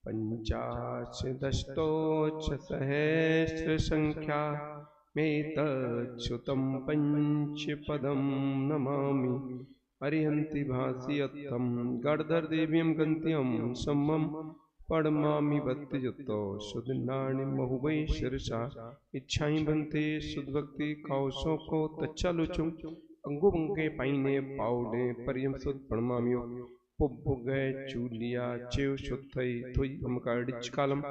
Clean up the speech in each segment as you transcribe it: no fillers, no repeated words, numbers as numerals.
पञ्चाशदष्टोच्चसहस्रसङ्ख्या मेतच्छ्रुतं पञ्चपदं नमामि। अर्हन्ति भासयत्तं गर्धर्देवीं गन्त्यं सम्मं पडमामि भक्तियुक्तो सुदिनानि महुवै शिरसा इच्छाई बनते सुदभक्ति कौशों को तच्चालुचुं अंगुबंगे पाइने पाउडे परियम सुद पणमामियो पुब्बुगे चूलिया चेव सुत्थई थुई अमकाडिच कालम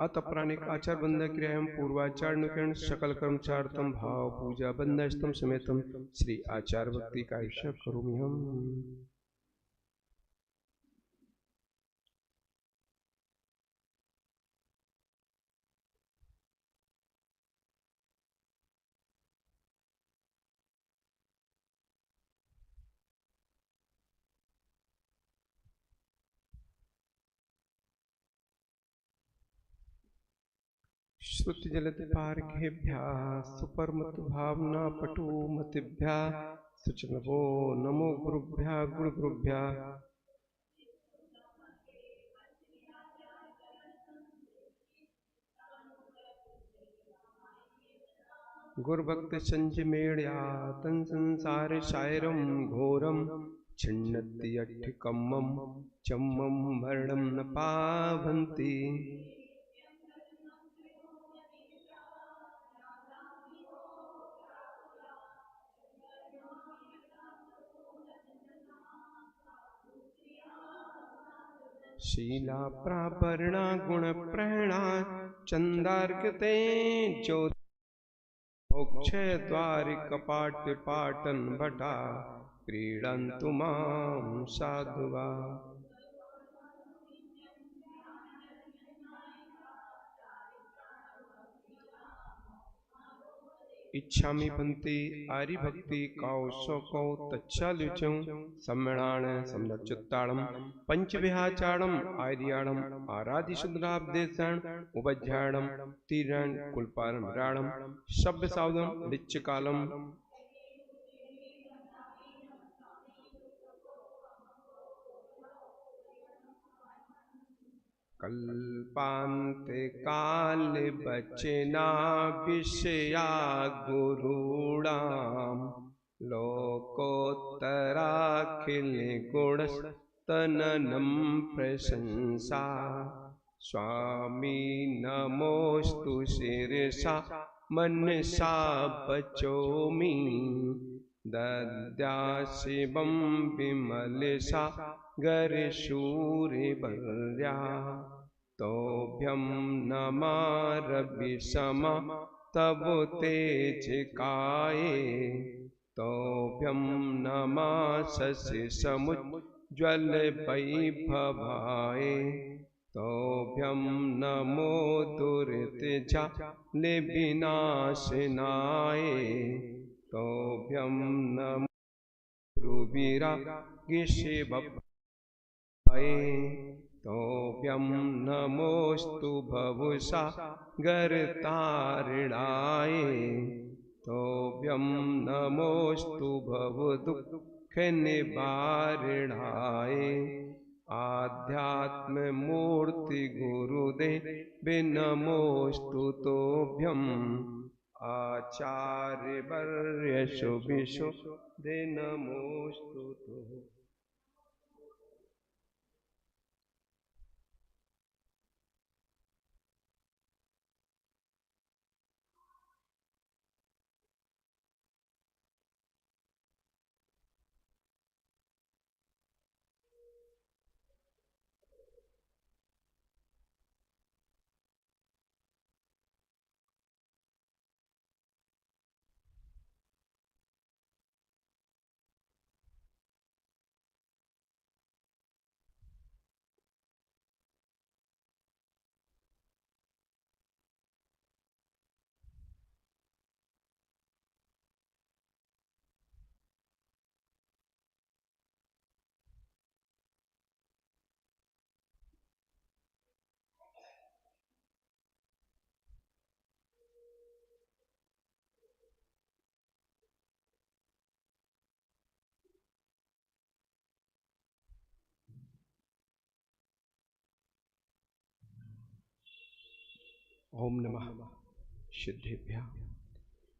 अतप्राणिक आचार बंध क्रियाम पूर्वाचार नुकरण सकल कर्मचारतम भाव पूजा बंधस्तम समेतम श्री आचार भक्ति का आयुष्य करोमि हम। श्रुति जलत पार्घेभ्या सुपरमत भावना पटु मतिभ्या सुचनवो नमो गुरुभ्या गुरु गुरुभ्या। गुरुभक्त संजमेण्या तन संसार शायरम घोरम छिन्नति अट्ठिकम्मम चम्मम मरणम न पावन्ति। शीला प्रापरणा गुण प्रणा चंदार्कते जो मोक्षय द्वार कपाट पाटन भटा क्रीडन्तु मां साधुवा। इच्छामि पंथि आर्यभक्ति कौशको तच्छालुचं सम्मेणान समदच्युत्ताणं पंचविहाचारणं आर्याणं आराधिशुद्धाब्देशं उपज्ञाणं तीरण कुलपालं राणं सभ्यसावधं लिच्चकालं। कल्पान्ते काले बचना विषया गुरूणां लोकोत्तराखिल गुणस्तननं प्रशंसा। स्वामी नमोस्तु शिरसा मनसा बचोमि दद्या शिवं विमलसा गरशूरिवर्या। तोभ्यं नमः रविसमा तव तेजकाये तोभ्यं नमः शशिसमुज्ज्वल वैभवाय तोभ्यं नमो दुरितजालविनाशनाय तोभ्यं नमो गुरुवीरागिशिवभाय तोभ्यं नमोस्तु भवुषा गरतारिणाय तोभ्यं नमोस्तु भवदुःखनिवारणाय। आध्यात्ममूर्ति गुरुदेव नमोस्तु तोभ्यम् आचार्यवर्य शुभिशुद्धे नमोस्तु तो। ओम नमः सिद्धेभ्यः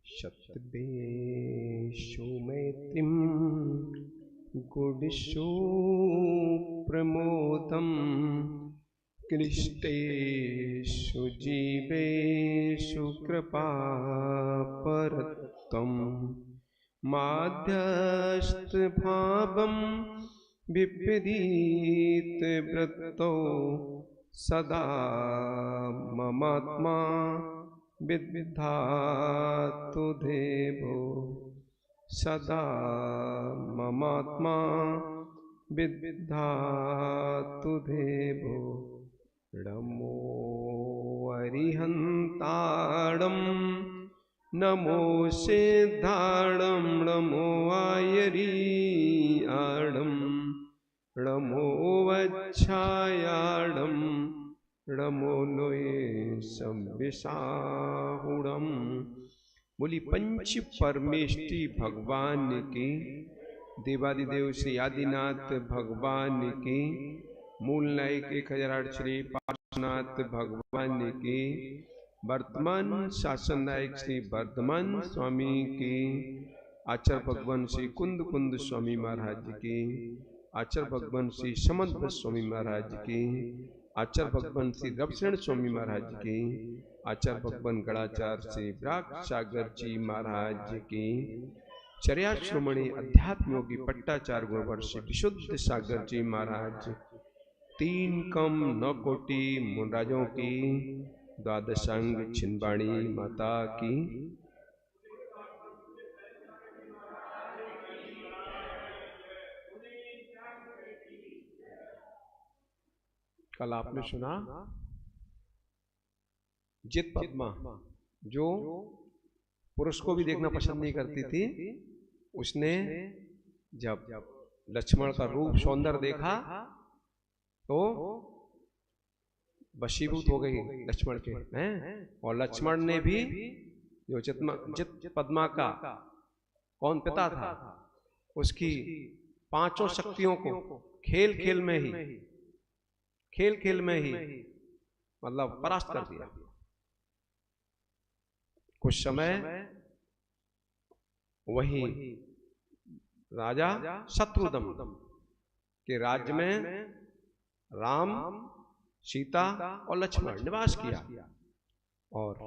शतवेषु मैत्रीं गुडिषु प्रमोदं क्लिष्टेषु जीवेषु कृपापरत्वं माध्यस्थभावं विपरीतवृत्तौ सदा ममात्मा विद्धातु देवो सदा ममात्मा विद्धातु देवो नमो अरिहन्ताणं नमो सिद्धाणं नमो आयरीआणं नमो वच्छायाणं नमो लोये संविसाहुणम। बोली पंच परमेष्टि भगवान की, देवादिदेव श्री आदिनाथ भगवान की, मूल नायक 1008 श्री पार्श्वनाथ भगवान की, वर्तमान शासन नायक श्री वर्धमान स्वामी की, आचार्य भगवान श्री कुंद कुंद स्वामी महाराज की, आचार्य भगवान श्री समंत स्वामी महाराज की, आचार्य भगवान श्री रवशरण स्वामी महाराज की, आचार्य भगवान गणाचार्य श्री विराग सागर जी महाराज की, चर्याश्रोमणि अध्यात्म योगी पट्टाचार्य गुरुवर्षि विशुद्ध सागर जी महाराज, 3 कम 9 कोटि मुनराजों की, द्वादशांग छिंदवाणी माता की। कल आपने सुना जित पद्मा जो पुरुष को भी देखना पसंद नहीं करती थी, उसने जब लक्ष्मण का रूप सौंदर्य देखा तो वशीभूत हो गई लक्ष्मण के हैं। और लक्ष्मण ने भी जो जित पद्मा का कौन पिता था, उसकी 5 शक्तियों को खेल खेल में ही मतलब परास्त कर दिया। कुछ समय वही राजा शत्रुदम के राज्य में राम, सीता और लक्ष्मण निवास किया और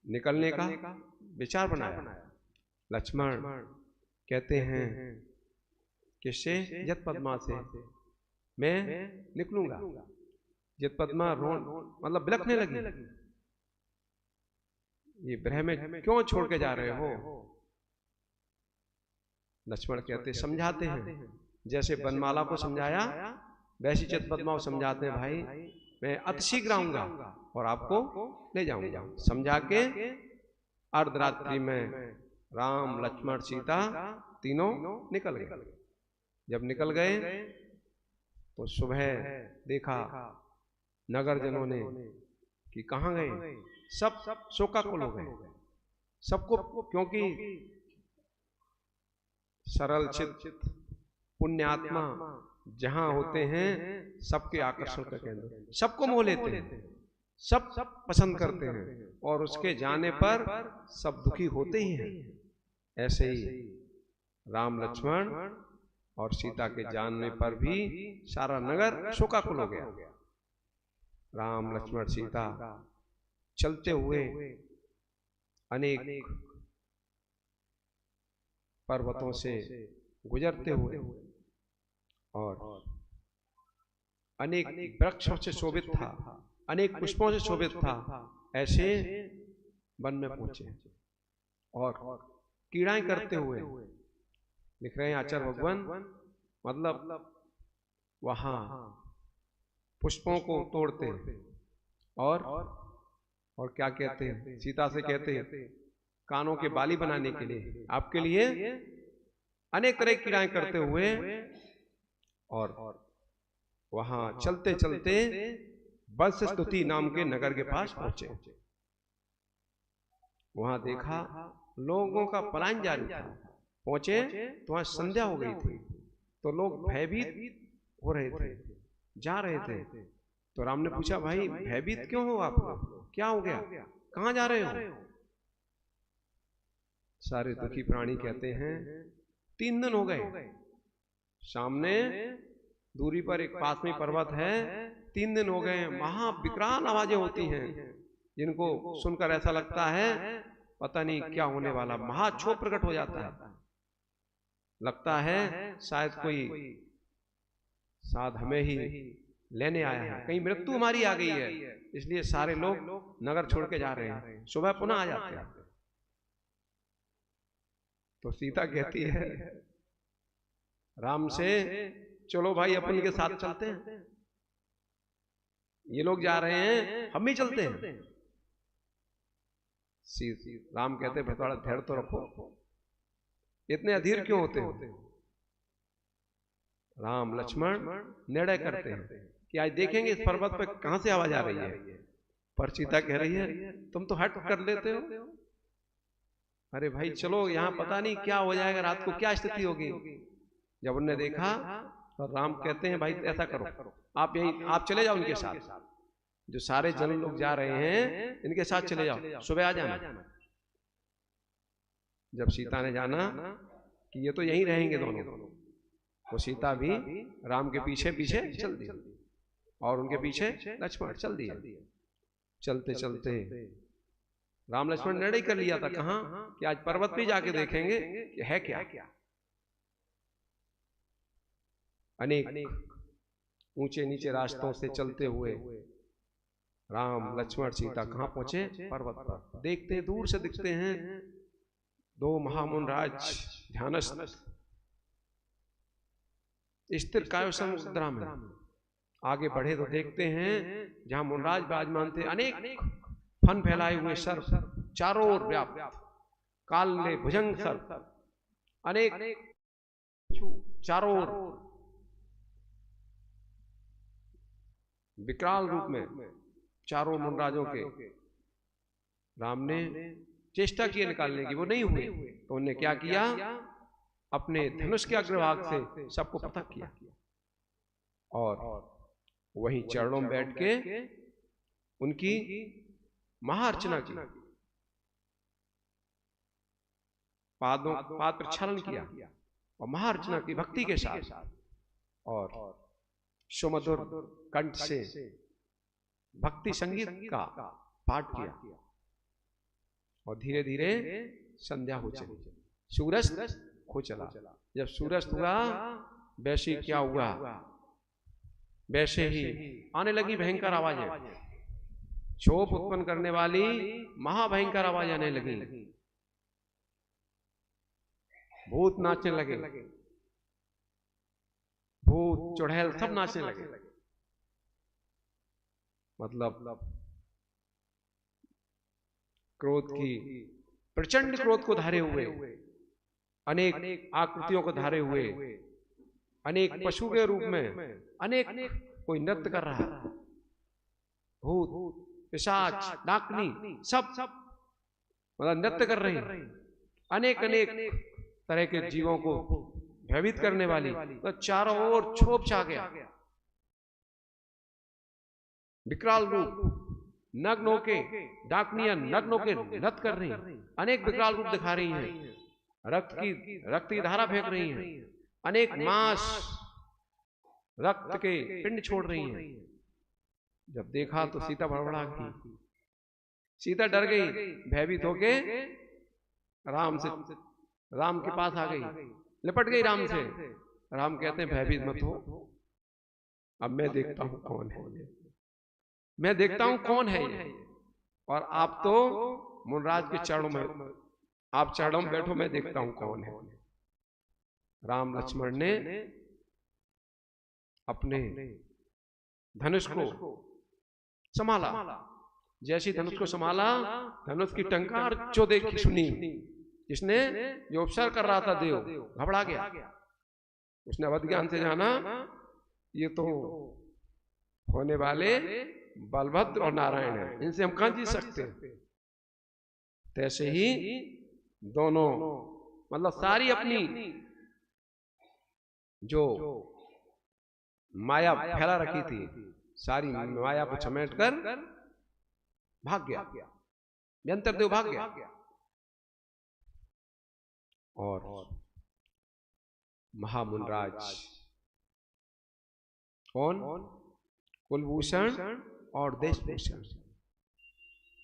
निकलने का विचार बनाया। लक्ष्मण कहते हैं किससे? जित पद्मा से मैं निकलूंगा। जित पद्मा मतलब बिलखने लगी, ये ब्रह में क्यों छोड़ के जा रहे हो? लक्ष्मण कहते समझाते हैं, जैसे बनमाला को समझाया वैसी चित पद्मा को समझाते हैं, भाई मैं अतिशीघ्र आऊंगा और आपको ले जाऊंगा। समझा के अर्धरात्रि में राम, लक्ष्मण, सीता तीनों निकल गए। जब निकल गए तो सुबह देखा नगर जनों ने कि कहाँ गए, सब शोकाकुल हो गए सबको, क्योंकि सरल चित्त पुण्यात्मा जहां होते हैं सबके आकर्षण का केंद्र, सबको मोह लेते हैं, सब पसंद करते हैं और उसके जाने पर सब दुखी होते ही हैं। ऐसे ही राम, लक्ष्मण और सीता के जानने पर भी सारा नगर शोकाकुल हो गया। राम, लक्ष्मण, सीता चलते हुए अनेक पर्वतों से गुजरते हुए और अनेक वृक्षों से शोभित था, अनेक पुष्पों से शोभित था, ऐसे वन में पहुंचे और कीड़ाएं करते हुए लिख रहे हैं आचार्य भगवान, मतलब वहां पुष्पों को तोड़ते और क्या कहते हैं, सीता से कहते हैं कानों के बाली बनाने के लिए आपके लिए अनेक तरह की कीड़ाएं करते हुए, और वहां चलते चलते वत्सस्तुति नाम के नगर के पास पहुंचे। वहां देखा लोगों का पलायन जारी था। पहुंचे तो वहां संध्या हो गई थी, तो लोग भयभीत हो रहे थे, जा रहे थे। तो राम ने पूछा, भाई भयभीत क्यों हो आप, क्या हो गया, कहां जा रहे हो? सारे दुखी प्राणी कहते हैं 3 दिन हो गए, सामने दूरी पर एक पास में पर्वत है, 3 दिन हो गए, महाविकराल आवाजें होती हैं जिनको सुनकर ऐसा लगता है पता नहीं क्या होने वाला, महाक्षोभ प्रकट हो जाता है, लगता है शायद कोई साध हमें ही लेने आया है, कहीं मृत्यु हमारी आ गई है, इसलिए सारे लोग नगर छोड़ के जा रहे हैं, सुबह पुनः आ जाते हैं। तो सीता कहती है राम से, चलो भाई अपन के साथ चलते हैं, ये लोग जा रहे हैं हम भी चलते हैं। राम कहते हैं थोड़ा धैर्य तो रखो, इतने अधीर क्यों होते हो? राम लक्ष्मण निर्णय करते हैं कि आज देखेंगे इस पर्वत पर कहां से आवाज आ रही है। पर सीता कह रही है तुम तो हट कर लेते हो, अरे भाई चलो, यहाँ पता नहीं क्या हो जाएगा, रात को क्या स्थिति होगी। जब उन्होंने देखा तो राम कहते हैं भाई ऐसा करो, आप चले जाओ उनके साथ, जो सारे जन लोग जा रहे हैं इनके साथ चले जाओ, सुबह आ जाना। जब सीता ने जाना कि ये तो यहीं रहेंगे दोनों, वो सीता भी राम के पीछे पीछे चल दी और उनके पीछे लक्ष्मण चल दिए। चलते चलते राम लक्ष्मण निर्णय कर लिया था कहां कि आज पर्वत पे जाके देखेंगे कि है क्या। अनेक ऊंचे नीचे रास्तों से चलते हुए राम लक्ष्मण सीता कहां पहुंचे? पर्वत पर। देखते दूर से दिखते हैं 2 महामुन राज ध्यानस्थ स्थिर कायो समुद्रा में। आगे बढ़े तो देखते हैं जहां मुनराज विराजमान थे, अनेक फन फैलाए हुए सर्प, चारों ओर व्याप्त, काले भुजंग सर्प, अनेक चारों ओर विकराल रूप में चारों मुनराजों के। राम ने चेष्टा की निकालने की, वो नहीं हुए, तो उन्होंने क्या किया, अपने धनुष के अग्रभाग से सबको पृथक किया और वहीं चरणों में बैठ के उनकी महाअर्चना की, पाद प्रक्षालन किया और महाअर्चना की भक्ति के साथ, और सुमधुर कंठ से भक्ति संगीत का पाठ किया। और धीरे धीरे संध्या हो चली, सूरज खो चला। जब सूरज हुआ वैसे क्या हुआ, वैसे ही आने लगी भयंकर आवाजें, क्षोभ उत्पन्न करने वाली महाभयंकर आवाज आने लगी, भूत नाचने लगे, भूत चुड़ैल सब नाचने लगे। मतलब क्रोध की, प्रचंड क्रोध को धारे हुए, अनेक आकृतियों को धारे हुए, अनेक पशु के रूप में अनेक कोई नृत्य कर रहा है, भूत पिशाच डाकनी सब मतलब नृत्य कर रहे हैं, अनेक तरह के जीवों को भयभीत करने वाली। तो चारों ओर क्षोभ छा गया, विकराल रूप, नग्न होके डाकनियां नग्न होके नृत्य कर रही हैं, अनेक विकराल रूप दिखा रही हैं, रक्त की धारा फेंक रही हैं, अनेक मांस रक्त के पिंड छोड़ रही हैं। जब देखा तो सीता भड़बड़ा गई, सीता डर गई, भयभीत होके राम के पास आ गई, लिपट गई राम से। राम कहते हैं भयभीत मत हो, अब मैं देखता हूं कौन है, मैं देखता हूं कौन है ये, और आप तो मुनराज के चरणों में, आप चरणों में बैठो, मैं देखता हूं कौन है। राम लक्ष्मण ने अपने धनुष को संभाला, जैसे धनुष को संभाला, धनुष की टंकार जो देखी सुनी, जिसने जो उपचार कर रहा था देव घबरा गया, उसने अवध ज्ञान से जाना ये तो होने वाले बलभद्र और नारायण है, इनसे हम कहां जीत सकते हैं। तैसे ही दोनों मतलब सारी अपनी जो माया फैला रखी थी सारी माया को समेट कर भाग गया, यंत्रदेव भाग गया। और महामुनराज कौन? कुलभूषण और देशभूषण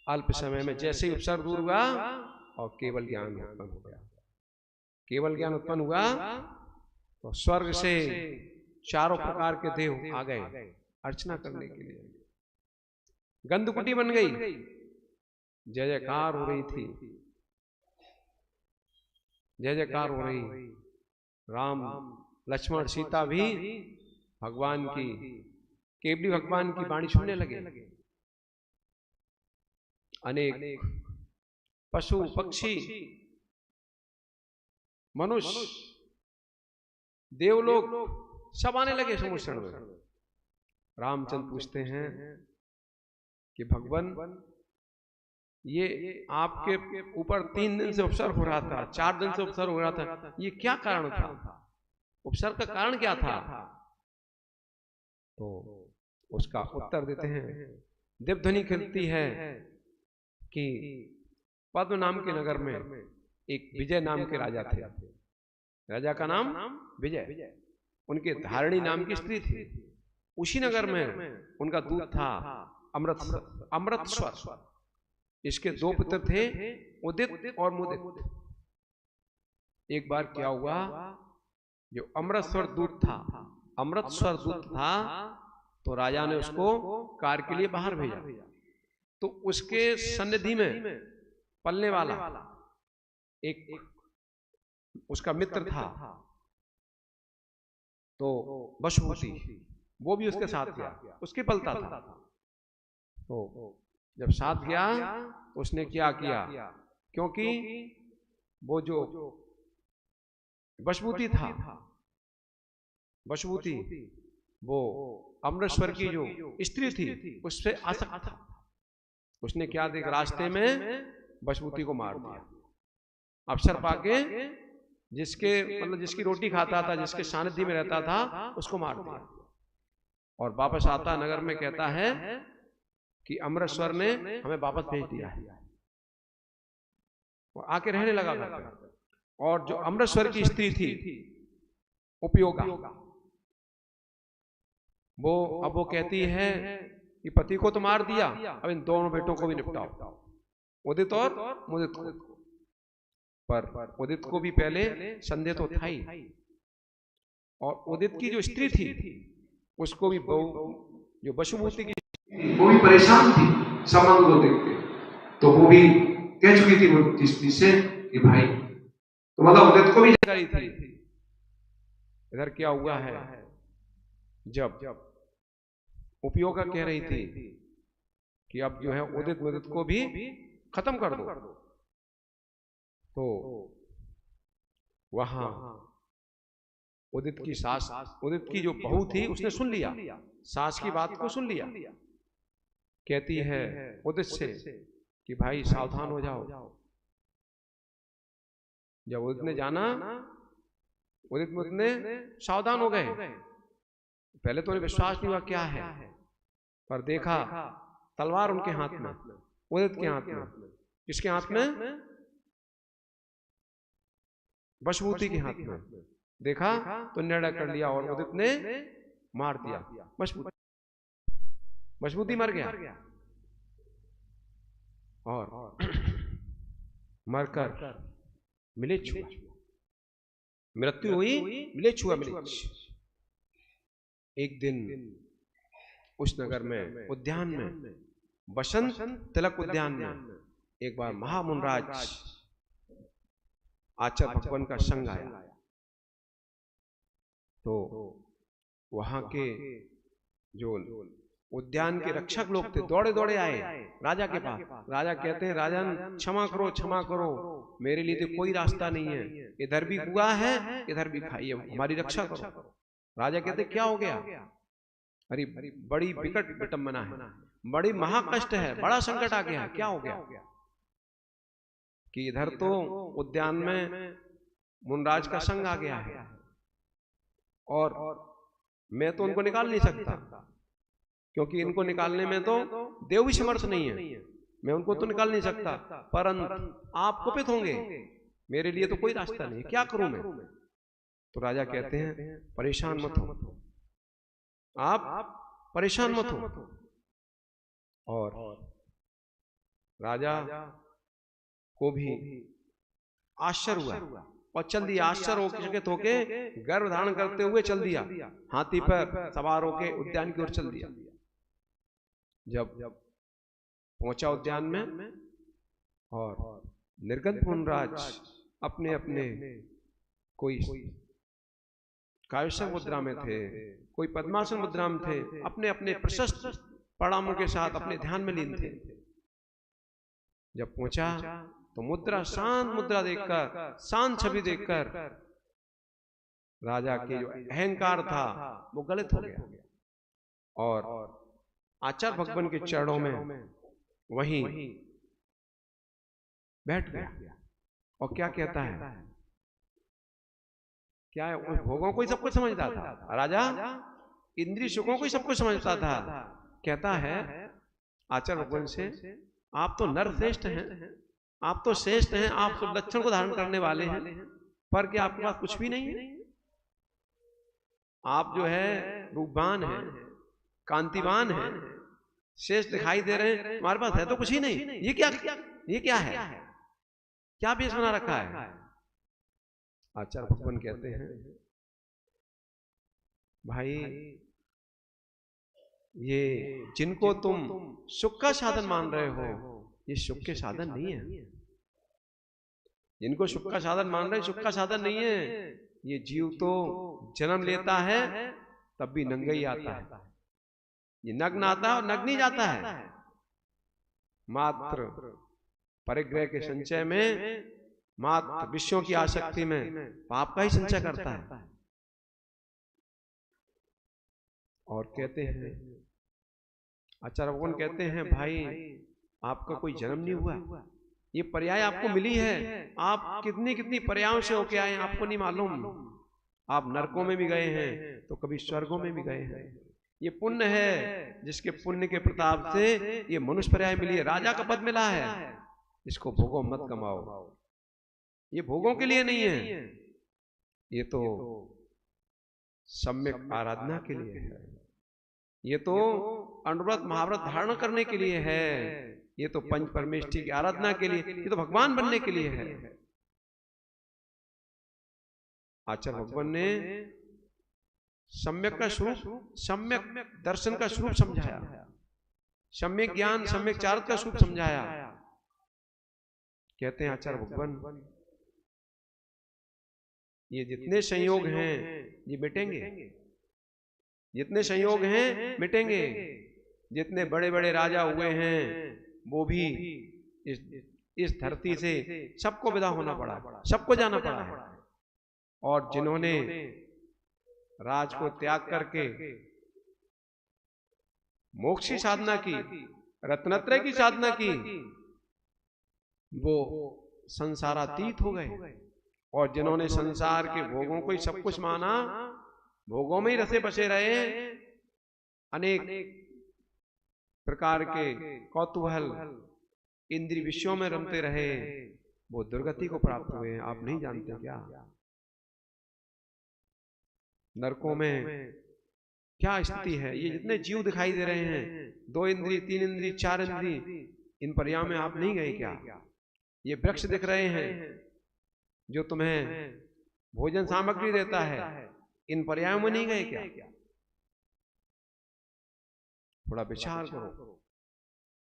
अल्प समय में जैसे ही उपसर्ग दूर हुआ और केवल ज्ञान उत्पन्न हो गया। केवल ज्ञान उत्पन्न हुआ तो स्वर्ग से चारों प्रकार के देव आ गए अर्चना करने के लिए। गंधकुटी बन गई, जय जयकार हो रही थी, जय जयकार हो रही। राम लक्ष्मण सीता भी भगवान की, केवली भगवान की वाणी सुनने लगे। अनेक पशु पक्षी मनुष्य देवलोक सब आने लगे समुद्र में। रामचंद्र पूछते हैं कि भगवान ये आपके ऊपर 3 दिन से उपसर्ग हो रहा था, 4 दिन से उपसर्ग हो रहा था, ये क्या कारण था? उपसर्ग का कारण क्या था? तो उसका उत्तर देते हैं, देवध्वनि खिलती है कि पद्म नाम के नगर में एक विजय नाम के राजा थे। राजा का नाम विजय, उनके धारिणी नाम की स्त्री थी। उसी नगर में उनका दूत था अमृतस्वर। इसके 2 पुत्र थे, उदित और मुदित। एक बार क्या हुआ, जो अमृतस्वर दूत था, अमृतस्वर दूत था, तो राजा ने उसको कार्य के लिए बाहर भेजा। तो उसके सन्निधि में पलने वाला एक उसका मित्र था, तो वशुभूति, वो भी उसके साथ गया, उसके पलता था। तो जब साथ गया तो उसने क्या किया, क्योंकि वो जो वशुभूति था, वशुभूति वो अमृतस्वर की जो स्त्री थी उससे आसक्त था। उसने क्या देखा, रास्ते में वशुभूति को मार दिया। अवसर पाके जिसकी रोटी खाता था, जिसके सानिध्य में रहता था, उसको मार दिया। और वापस आता नगर में कहता है कि अमृतस्वर ने हमें वापस भेज दिया है, और आके रहने लगा घर पे। और जो अमृतस्वर की स्त्री थी उपयोगा, वो कहती है कि पति को तो मार दिया, अब इन दोनों बेटों को भी निपटाओ, उदित और मुदित को। पर उदित को भी पहले संदेह तो था ही, और उदित की जो स्त्री थी उसको भी जो वशुभूति की वो भी परेशान थी संबंध को देख के। तो वो भी कह चुकी थी वो स्त्री से कि भाई, तो मतलब उदित को भी जानकारी थी। इधर क्या हुआ है, जब उपयोगा कह रही थी कि अब जो है उदित मुदित को भी खत्म कर दो, तो वहां उदित की सास, उदित की जो बहू थी, उसने सुन लिया, सास की बात को सुन लिया। कहती है उदित से कि भाई सावधान हो जाओ। जब उदित ने जाना, उदित मुदित ने सावधान हो गए। पहले तो उन्हें विश्वास नहीं हुआ क्या है, पर देखा तलवार उनके हाथ में, उदित के हाथ में। किसके हाथ में? वशुभूति के हाथ में। देखा तो निर्णय कर लिया और उदित ने मार दिया वशुभूति मर गया। और मरकर मिलेच्छ हुआ, मृत्यु हुई, मिलेच्छ हुआ। एक दिन उस नगर में, उद्यान में, बसंत तिलक उद्यान में, एक बार महामुनराज आचार्य भगवान का संग आया। तो वहां के जो उद्यान के रक्षक लोग थे, दौड़े दौड़े आए राजा के पास। राजा कहते हैं, राजन क्षमा करो, क्षमा करो, मेरे लिए तो कोई रास्ता नहीं है, इधर भी कुआ है, इधर भी खाई है, हमारी रक्षा करो। राजा कहते क्या हो गया? अरे बड़ी विकट विटंबना है, बड़ी महाकष्ट है, बड़ा संकट आ गया है। क्या हो गया? कि इधर तो उद्यान में मुनराज का संग आ गया है, और मैं तो उनको निकाल नहीं सकता, क्योंकि इनको निकालने में तो देव भी समर्थ नहीं है, मैं उनको तो निकाल नहीं सकता, परंतु आप कुपित होंगे, मेरे लिए तो कोई रास्ता नहीं, क्या करूं मैं। तो राजा कहते हैं परेशान मत हो, आप परेशान मत हो। और राजा को भी आश्चर्य हुआ और चल दिया, आश्चर्यचकित होके गर्भ धारण करते हुए चल दिया, हाथी पर सवार होके उद्यान की ओर चल दिया। जब पहुंचा उद्यान में और निर्गत मुनराज अपने अपने, कोई कायस्थ मुद्रा में थे, कोई पद्मासन मुद्रा में थे, अपने अपने प्रशस्त प्रणामों के साथ अपने ध्यान में लीन थे। जब पहुंचा तो मुद्रा, शांत मुद्रा देखकर, शांत छवि देखकर राजा के जो अहंकार था वो गलित हो गया और आचार्य भगवान के चरणों में वहीं बैठ गया। और क्या कहता है, क्या है, उस भोगों को ही सब कुछ समझता था राजा, इंद्रिय सुखों को ही सब कुछ समझता था। कहता है आचार्य भगवान से, आप तो नर श्रेष्ठ हैं, आप तो श्रेष्ठ हैं, आप सब लक्षण को धारण करने वाले हैं, पर क्या आपके पास कुछ भी नहीं है? आप जो है रूपवान हैं, कांतिवान हैं, श्रेष्ठ दिखाई दे रहे हैं, हमारे पास है तो कुछ ही नहीं। ये क्या है, क्या भेष बना रखा है? आचार्य भगवान कहते हैं भाई, ये जिनको तुम सुख का साधन मान रहे हो, ये सुख के साधन नहीं है। जिनको सुख का साधन मान रहे, सुख का साधन नहीं है। ये जीव तो जन्म लेता है तब भी नंगा ही आता है, ये नग्न आता है और नग्न ही जाता है। मात्र परिग्रह के संचय में, मात्र विषयों की आसक्ति में पाप का ही संचय करता है। और कहते हैं आचार्य भगवान कहते हैं भाई, आपका कोई जन्म नहीं हुआ, ये पर्याय आपको मिली है। आप कितनी कितनी पर्यायों से होके आए हैं, आपको नहीं मालूम। आप नरकों में भी गए हैं तो कभी स्वर्गों में भी गए हैं। ये पुण्य है, जिसके पुण्य के प्रताप से ये मनुष्य पर्याय मिली है, राजा का पद मिला है। इसको भोगों मत कमाओ, ये भोगों के लिए नहीं है, ये तो सम्यक आराधना के लिए है, ये तो अनुव्रत महाव्रत धारण करने के लिए है, ये तो पंच परमेष्ठी की आराधना के लिए, ये तो भगवान बनने के लिए है। आचार्य भगवान ने सम्यक का स्वरूप, सम्यक दर्शन का स्वरूप समझाया, सम्यक ज्ञान, सम्यक चारित्र का स्वरूप समझाया। कहते हैं आचार्य भगवान, ये जितने संयोग हैं ये मिटेंगे, जितने संयोग हैं मिटेंगे। जितने बड़े बड़े राजा हुए हैं वो भी इस धरती से सबको विदा होना पड़ा, सबको जाना पड़ा है। और जिन्होंने राज को त्याग करके मोक्ष की साधना की, रत्नत्रय की साधना की, वो संसारातीत हो गए। और जिन्होंने संसार के भोगों को ही सब कुछ माना, भोगों में ही रसे बसे रहे, अनेक प्रकार के कौतूहल इंद्रिय विषयों में रमते रहे, वो दुर्गति को प्राप्त हुए हैं। आप नहीं जानते क्या? नरकों में क्या स्थिति है। ये जितने जीव दिखाई दे रहे हैं, 2 इंद्रिय, 3 इंद्रिय, 4 इंद्रिय, इन पर्यायों में आप नहीं गए क्या? ये वृक्ष दिख रहे हैं जो तुम्हें भोजन सामग्री देता है, इन पर्यायों में नहीं गए क्या? थोड़ा विचार करो।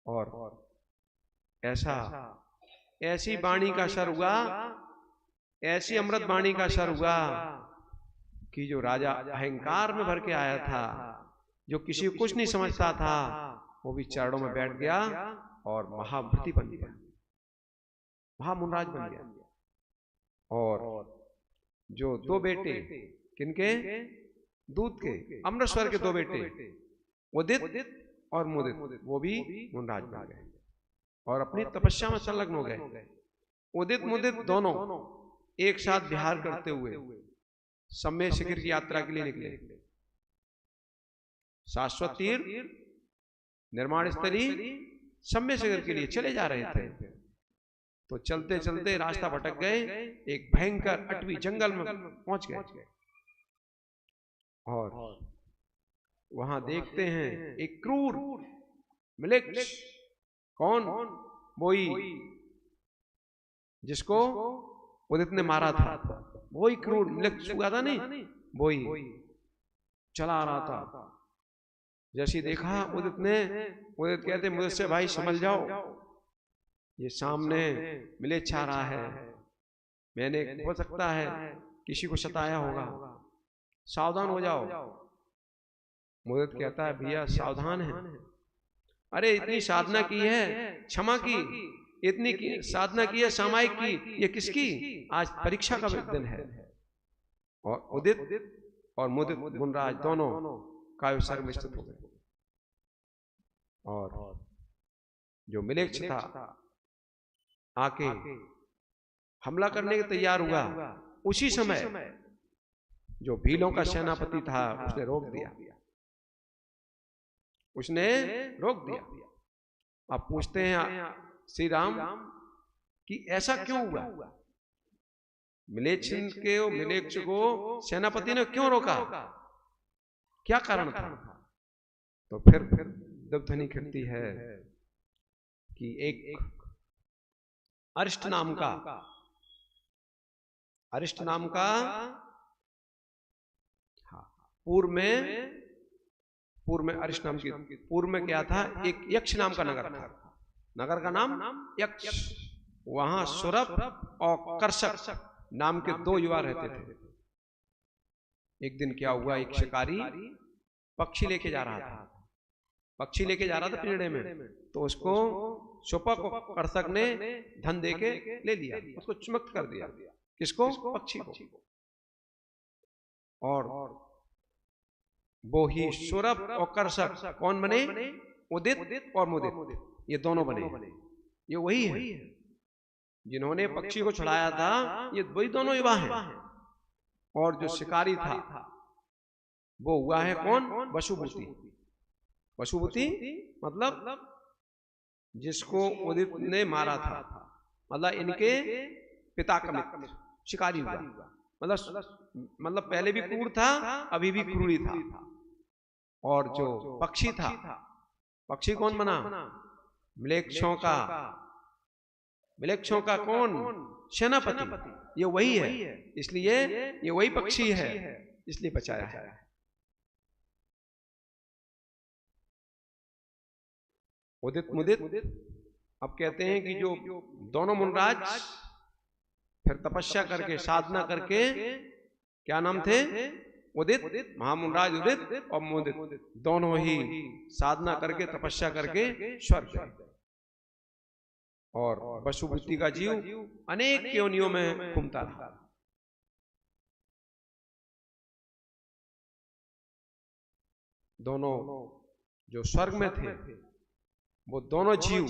और ऐसी वाणी का असर हुआ, ऐसी अमृत वाणी का असर हुआ कि जो राजा अहंकार में भर के आया था, जो किसी को कुछ नहीं समझता था, वो भी चरणों में बैठ गया और महाव्रती बन गया, महामुनराज बन गया। और जो 2 बेटे, किनके? दूत के, अमृतसर के 2 बेटे, उदित और मुदित, वो भी मुनराज बन गए और अपनी तपस्या में संलग्न हो गए। उदित मुदित दोनों एक साथ विहार करते हुए सम्य शिखर की यात्रा के लिए निकले। शाश्वत तीर्थ निर्माण स्थली सम्य सागर के लिए चले जा रहे थे। तो चलते चलते रास्ता भटक गए, एक भयंकर अटवी जंगल में पहुंच गए और वहां देखते हैं एक क्रूर म्लेच्छ। कौन? वही जिसको उदित ने मारा था, वही क्रूर म्लेच्छ हुआ था नहीं, वही चला आ रहा था। जैसे देखा उदित ने, उदित कहते मुझसे भाई समझ जाओ, ये सामने म्लेच्छ आ रहा है, मैंने हो सकता है किसी को सताया होगा, सावधान हो जाओ। मुदित कहता है भैया सावधान है, अरे इतनी साधना की है, क्षमा की, इतनी साधना की है सामायिक की, ये किसकी? आज परीक्षा का दिन है। और उदित और मुदित मुनराज दोनों काव्य सर्ग में स्थित हो गए। और जो म्लेच्छ था आके हमला करने के तैयार हुआ, उसी समय जो भीलों का सेनापति था उसने रोक दिया, उसने रोक दिया। अब पूछते हैं श्री राम कि ऐसा क्यों हुआ? म्लेच्छ को सेनापति ने क्यों रोका? क्या कारण था? तो फिर देवध्वनि करती है कि एक अरिष्ट नाम का पूर्व में अरिष्ट नाम की, पूर्व में क्या था, एक यक्ष नाम का नगर था, नगर का नाम यक्ष। वहां सुरभ और कर्षक नाम के दो युवा रहते थे। एक दिन क्या हुआ, एक शिकारी पक्षी लेके जा रहा था पिंजड़े में, तो उसको शोपक और कर्षक ने धन देके ले लिया, उसको चुमक्त कर दिया। किसको? पक्षी को। और वो ही सुरभ और कर्षक कौन बने? उदित और मुदित, ये दोनों बने। ये वही है जिन्होंने पक्षी को छुड़ाया था, ये वही दोनों युवा हैं। और जो शिकारी था वो हुआ है कौन? वसुभूति। वसुभूति मतलब जिसको उदित ने मारा था, मतलब इनके पिता का मित्र शिकारी हुआ। मतलब पहले भी क्रूर था, अभी भी क्रूर ही था। और जो पक्षी था, पक्षी कौन बना? म्लेच्छों का कौन? सेनापति। ये वही है, इसलिए ये वही पक्षी है, इसलिए बचाया है। उदित मुदित अब कहते हैं कि जो दोनों मुनराज फिर तपस्या करके, साधना करके, क्या नाम थे? उदित, महामुनराज उदित और मुदित, दोनों ही साधना करके, तपस्या करके स्वर्ग गए। और वसुभूति का जीव अनेक योनियों में घूमता रहा। दोनों जो स्वर्ग में थे, वो दोनों जीव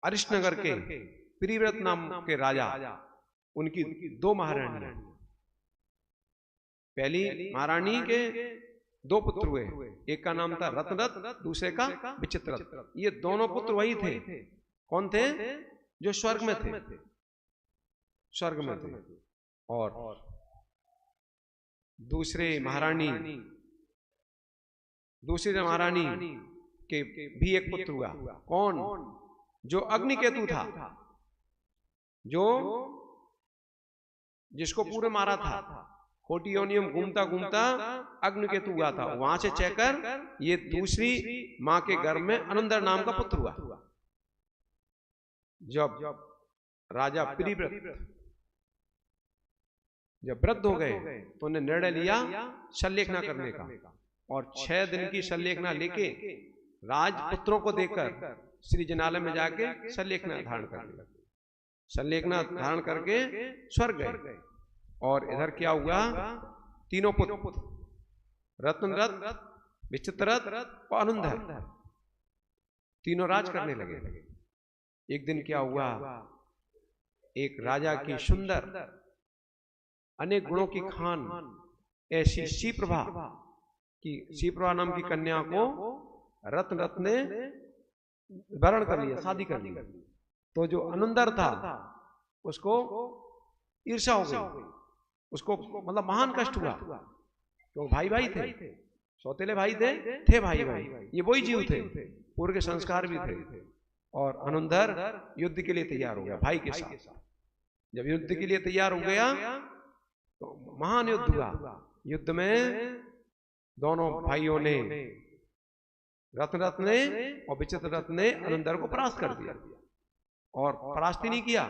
अरिष्ट नगर के प्रिव्रत नाम के राजा, उनकी दो महारानी, पहली महारानी के दो पुत्र हुए, एक का नाम था रत्नरथ, दूसरे का विचित्ररथ। ये दोनों पुत्र वही थे। कौन थे? जो स्वर्ग में थे, स्वर्ग में थे। और दूसरे महारानी के भी एक पुत्र हुआ। कौन? जो अग्निकेतु था, जिसको पूरे मारा था, कोटि योनियों में घूमता घूमता अग्निकेतु हुआ था। वहां से चेकर ये दूसरी मां के गर्भ में अनंदर नाम का पुत्र हुआ। जब राजा प्रिव्रत जब वृद्ध हो गए तो उन्हें निर्णय लिया शल्यलेखना करने का, और 6 दिन की शल्यलेखना लेके राजपुत्रों को देकर श्री जनालय में जाके शल्यलेखना धारण कर लिया। शल्यलेखना धारण करके स्वर्ग गए। और इधर क्या हुआ? तीनों पुत्र रत्नरथ, विचित्ररथ और अनंधर, तीनों राज करने लगे। एक दिन क्या हुआ? एक राजा की सुंदर अनेक गुणों की खान ऐसी शिप्रभा नाम की कन्या को रत्न रत्न ने वरण कर लिया, शादी कर ली। तो जो अनुंदर था उसको ईर्ष्या हो गई, उसको मतलब महान कष्ट हुआ। तो भाई भाई थे, सौतेले भाई थे भाई भाई, ये वही जीव थे, पूर्व के संस्कार भी थे। और अनुंदर युद्ध के लिए तैयार हो गया भाई के साथ। जब युद्ध के लिए तैयार हो गया तो महान युद्ध हुआ। युद्ध में दोनों भाइयों ने, रत्न रत्न ने और विचित्र रत्न ने अनुंदर को परास्त कर दिया। और परास्त ही नहीं किया,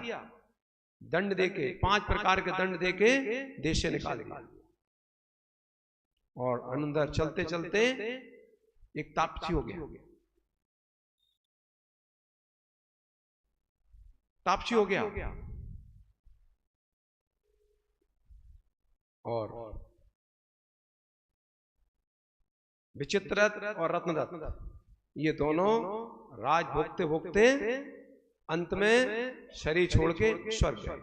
दंड देके 5 प्रकार के दंड देके देश से निकाल दिया। और अनुंदर चलते चलते एक तापसी हो गया, तापसी हो गया। और विचित्र और रत्न रत्न ये दोनों राज भोगते भोगते अंत में शरीर छोड़ के स्वर्ग गए।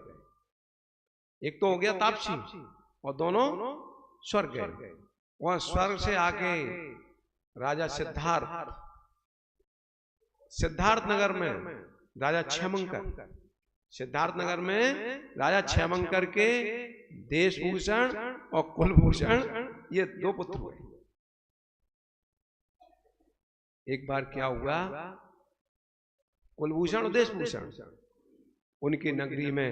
एक तो हो गया तापसी और दोनों स्वर्ग गए। और स्वर्ग से आके राजा सिद्धार्थ नगर में राजा क्षयमंकर, सिद्धार्थ नगर में राजा क्षयमंकर के देशभूषण और कुलभूषण ये 2 पुत्र हुए। एक बार क्या हुआ, कुलभूषण और देशभूषण उनकी नगरी में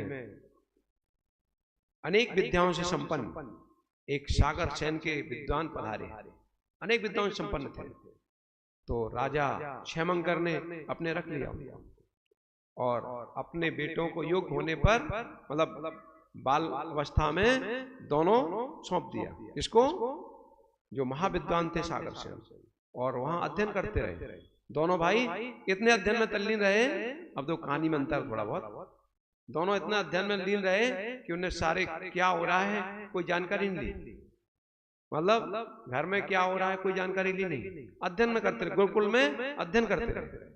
अनेक विद्याओं से संपन्न एक सागर सेन के विद्वान पधारे, अनेक विद्याओं से संपन्न थे। तो राजा क्षयमंकर ने अपने रख लिया और अपने बेटों को योग्य होने पर मतलब बाल अवस्था में दोनों सौंप दिया। इसको जो महाविद्वान थे सागर सेन, और वहां अध्ययन करते रहे। दोनों भाई इतने अध्ययन में तल्लीन रहे, अब तो कहानी में अंतर थोड़ा बहुत, दोनों इतना अध्ययन में लीन रहे कि उन्हें सारे क्या हो रहा है कोई जानकारी नहीं ली। मतलब घर में क्या हो रहा है कोई जानकारी ली नहीं, अध्ययन में करते रहे, गुरुकुल में अध्ययन करते रहे।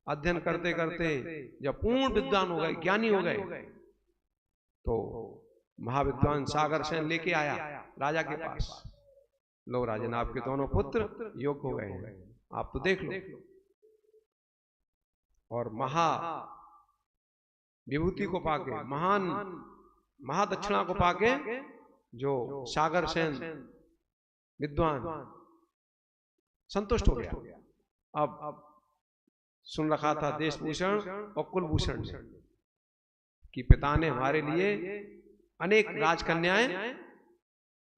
अध्ययन करते करते जब पूर्ण विद्वान हो गए, ज्ञानी हो गए, तो महाविद्वान सागर सेन लेके आया राजा के पास, लो राजन आपके दोनों पुत्र योग्य हो गए हैं, आप तो देख लो। और महा विभूति को पाके, महान महादक्षिणा को पाके जो सागर सेन विद्वान संतुष्ट हो गया। अब सुन रखा था देशभूषण और कुलभूषण कि पिता ने हमारे लिए अनेक राजकन्याएं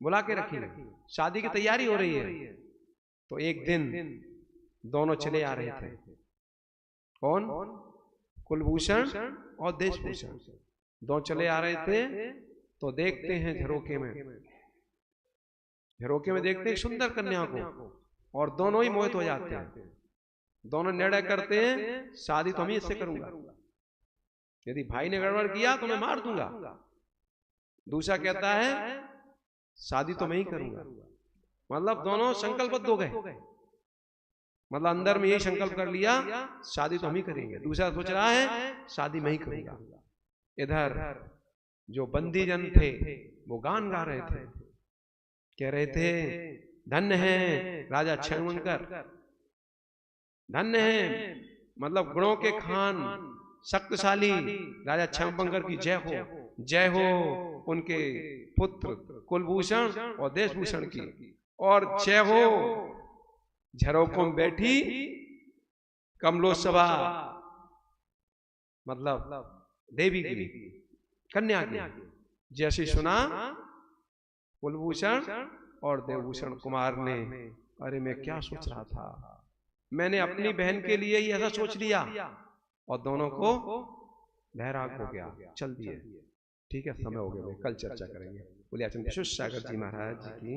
बुला के रखी, शादी की तैयारी हो रही है। तो एक दिन दोनों चले आ रहे थे, कौन, कुलभूषण और देशभूषण, दोनों चले आ रहे थे। तो देखते हैं झरोके में देखते हैं सुंदर कन्या को, और दोनों ही मोहित हो जाते हैं। दोनों निर्णय करते हैं शादी तो हम ही इससे करूंगा, यदि भाई ने गड़बड़ किया तो मैं मार दूंगा। दूसरा कहता है शादी तो मैं ही करूंगा। मतलब दोनों संकल्पबद्ध हो गए, मतलब अंदर में यही संकल्प कर लिया शादी तो हम ही करेंगे। दूसरा सोच रहा है शादी मैं ही करूंगा। इधर जो बंदी जन थे वो गान गा रहे थे, कह रहे थे धन्य है राजा क्षयमंकर, धन्य है, मतलब गुणों के खान शक्तिशाली राजा क्षयमंकर की जय हो, जय हो उनके पुत्र कुलभूषण और देशभूषण की, और जय हो झरोकों में बैठी कमलोत्सवा, मतलब देवी की, कन्या की। जैसे सुना कुलभूषण और देवभूषण कुमार ने, अरे मैं क्या सोच रहा था, मैंने अपनी बहन के लिए ही ऐसा सोच लिया, और दोनों को बहराग हो गया, चल दिए। ठीक है, समय हो गया, कल चर्चा करेंगे। बोले आचार्य विश्वेश्वर सागर जी महाराज की।